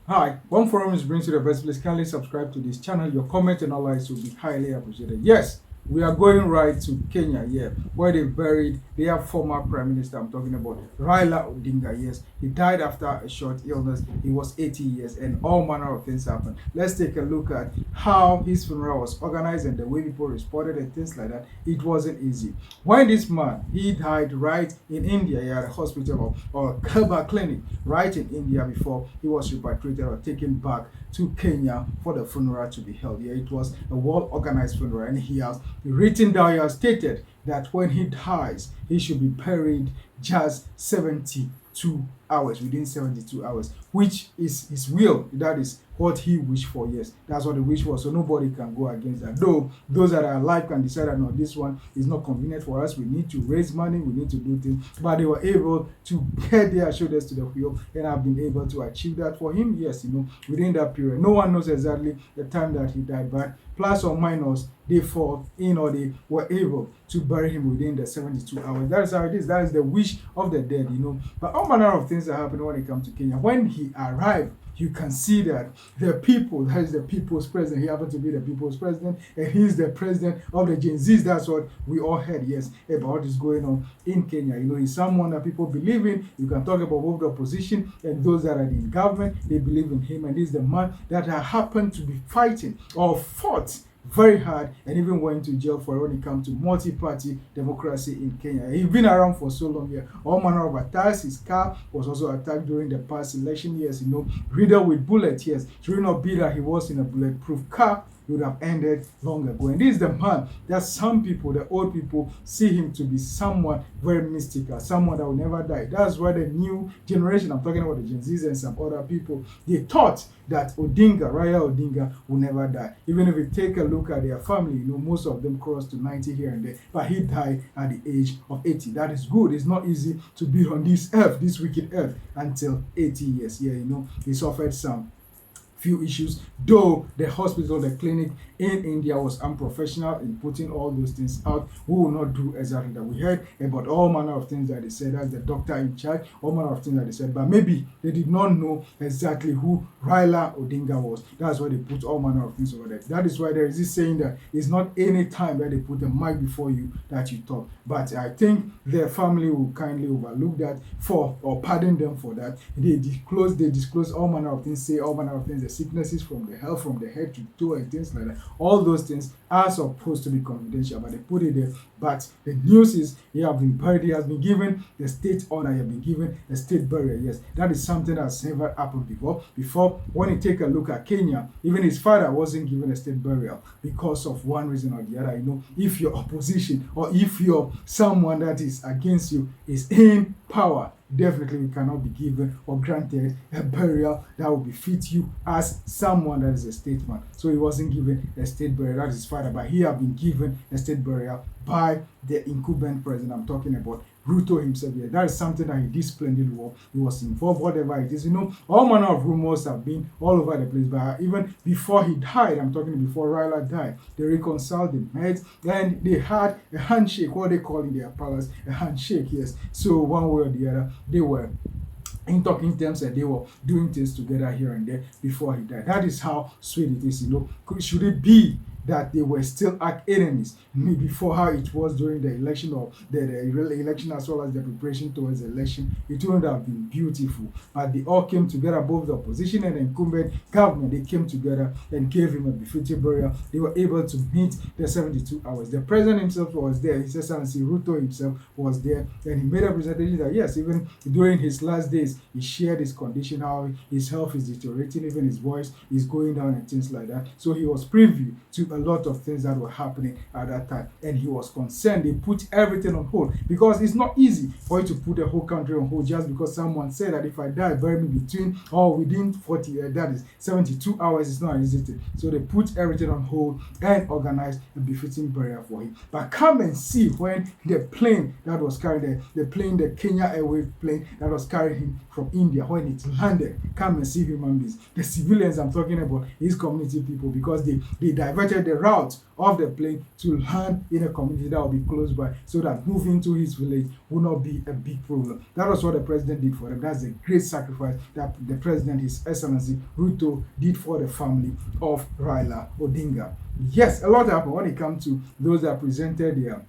Hi, one forum is brings you the best. Please kindly subscribe to this channel. Your comment and all likes will be highly appreciated. Yes, we are going right to Kenya, yeah, where they buried their former prime minister. I'm talking about Riala Odinga. Yes, he died after a short illness. He was 80 years, and all manner of things happened. Let's take a look at how his funeral was organized and the way people responded and things like that. It wasn't easy. When this man he died right in India, he had a hospital or a Kaba clinic right in India before he was repatriated or taken back to Kenya for the funeral to be held. Yeah, it was a well-organized funeral, and he has written down, he has stated that when he dies, he should be buried just 72 hours, within 72 hours, which is his will. That is what he wished for. Yes, that's what the wish was. So nobody can go against that. Though those that are alive can decide that no, this one is not convenient for us. We need to raise money, we need to do things. But they were able to get their shoulders to the wheel and have been able to achieve that for him. Yes, within that period. No one knows exactly the time that he died, but plus or minus, they fall in or they were able to bury him within the 72 hours. That is how it is. That is the wish of the dead. But all manner of things that happen when it comes to Kenya. When he arrived, you can see that the people, that is the people's president, he happened to be the people's president, and he's the president of the Gen Zs. That's what we all heard, yes, about what is going on in Kenya. He's someone that people believe in. You can talk about both the opposition and those that are in government, they believe in him, and he's the man that happened to be fighting or fought very hard and even went to jail for when it comes to multi-party democracy in Kenya. He's been around for so long here. All manner of attacks. His car was also attacked during the past election years, riddled with bullets. Yes, it would not be that he was in a bulletproof car, it would have ended long ago. And this is the man that some people, the old people, see him to be someone very mystical, someone that will never die. That's why the new generation, I'm talking about the Gen Zs and some other people, they thought that Riala Odinga, will never die. Even if you take a look at their family, most of them crossed to 90 here and there, but he died at the age of 80. That is good. It's not easy to be on this earth, this wicked earth, until 80 years. Yeah, he suffered some few issues, though the hospital, the clinic in India was unprofessional in putting all those things out. We will not do exactly that. We heard about all manner of things that they said as the doctor in charge, all manner of things that they said, but maybe they did not know exactly who Riala Odinga was. That's why they put all manner of things over there. That is why there is this saying that it's not any time that they put a mic before you that you talk. But I think their family will kindly overlook that or pardon them for that. They disclose all manner of things, say all manner of things, the sicknesses from the health, from the head to toe and things like that. All those things are supposed to be confidential, but they put it there. But the news is he has been buried, he has been given the state honor, he has been given a state burial. Yes, that is something that's never happened before. When you take a look at Kenya, even his father wasn't given a state burial because of one reason or the other. If your opposition or if you're someone that is against you is in power, definitely you cannot be given or granted a burial that will befit you as someone that is a statesman. So he wasn't given a state burial, that is his father, but he had been given a state burial by the incumbent president. I'm talking about Ruto himself. Yeah, that is something that he did splendidly well. He was involved, whatever it is. All manner of rumors have been all over the place. But even before he died, I'm talking before Riala died, they reconciled, they met, and they had a handshake, what they call in their palace, a handshake, yes. So one way or the other, they were in talking terms and they were doing things together here and there before he died. That is how sweet it is. Should it be that they were still arch enemies before how it was during the election or the election as well as the preparation towards the election? It wouldn't have been beautiful. But they all came together, both the opposition and the incumbent government. They came together and gave him a befitting burial. They were able to meet the 72 hours. The president himself was there. His Excellency Ruto himself was there, and he made a presentation that yes, even during his last days, he shared his condition, how his health is deteriorating, even his voice is going down and things like that. So he was privy to a lot of things that were happening at that time, and he was concerned. They put everything on hold because it's not easy for you to put the whole country on hold just because someone said that if I die, bury me between or within 40, that is 72 hours. It's not easy to. So they put everything on hold and organized a befitting burial for him. But come and see when the plane that was carrying the Kenya Airways plane that was carrying him from India, when it landed, come and see human beings. The civilians I'm talking about, his community people, because they diverted the route of the plane to land in a community that will be close by, so that moving to his village will not be a big problem. That was what the president did for them. That's a great sacrifice that the president, His Excellency Ruto, did for the family of Riala Odinga. Yes, a lot happened when it comes to those that presented their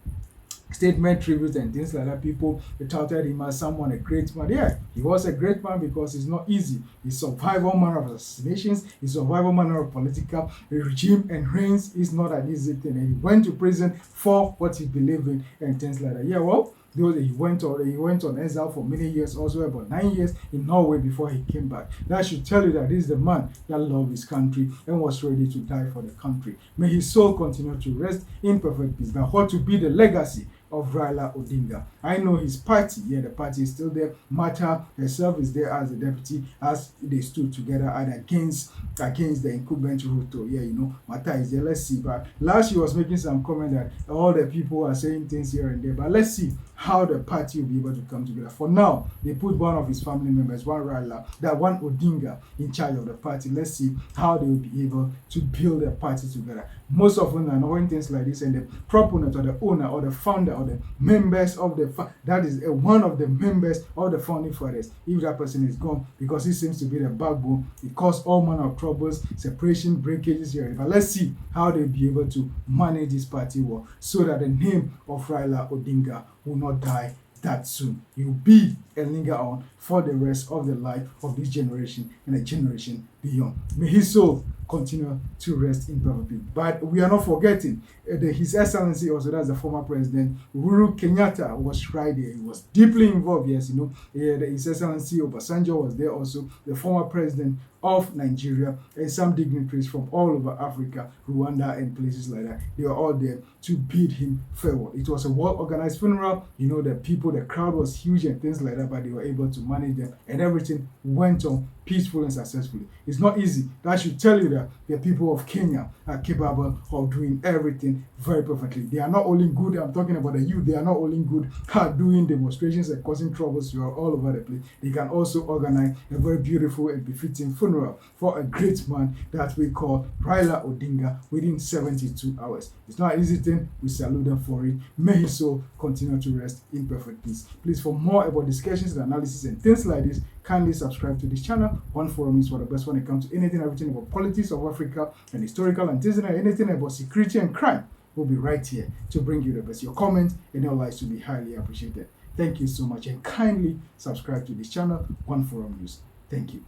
statement, tributes, and things like that. People touted him as someone, a great man. Yeah, he was a great man because it's not easy. He survived all manner of assassinations, he survived all manner of political regime and reigns. Is not an easy thing. And he went to prison for what he believed in and things like that. Yeah, well, he went on exile for many years, also about 9 years in Norway before he came back. That should tell you that this is the man that loved his country and was ready to die for the country. May his soul continue to rest in perfect peace. Now, what to be the legacy of Riala Odinga? I know his party, yeah, the party is still there. Martha herself is there as the deputy, as they stood together and against the incumbent Ruto. Yeah, Martha is there. Let's see. But last she was making some comment that all the people are saying things here and there. But let's see how the party will be able to come together. For now, they put one of his family members, one Odinga, in charge of the party. Let's see how they will be able to build a party together. Most often than knowing things like this, and the proponent or the owner or the founder or the members of that is one of the members of the founding fathers, if that person is gone, because he seems to be the backbone, it caused all manner of troubles, separation, breakages here. But let's see how they'll be able to manage this party war so that the name of Riala Odinga will not die that soon. He will be and linger on for the rest of the life of this generation and a generation beyond. May his soul continue to rest in perfect peace. But we are not forgetting His Excellency, also that's the former president Uhuru Kenyatta, was right there. He was deeply involved. Yes, His Excellency Obasanjo was there also, the former president of Nigeria, and some dignitaries from all over Africa, Rwanda, and places like that. They were all there to bid him farewell. It was a well-organized funeral. The crowd was huge and things like that, but they were able to manage them, and everything went on peacefully and successfully. It's not easy. That should tell you that the people of Kenya are capable of doing everything very perfectly. They are not only good, I'm talking about the youth, they are not only good at doing demonstrations and causing troubles all over the place. They can also organize a very beautiful and befitting funeral for a great man that we call Riala Odinga within 72 hours. It's not an easy thing. We salute them for it. May his soul continue to rest in perfect peace. Please, for more about discussions and analysis and things like this, kindly subscribe to this channel. One Forum is for the best when it comes to anything, everything about politics of Africa and historical and anything about security and crime. We'll be right here to bring you the best. Your comments and your likes will be highly appreciated. Thank you so much, and kindly subscribe to this channel, One Forum News. Thank you.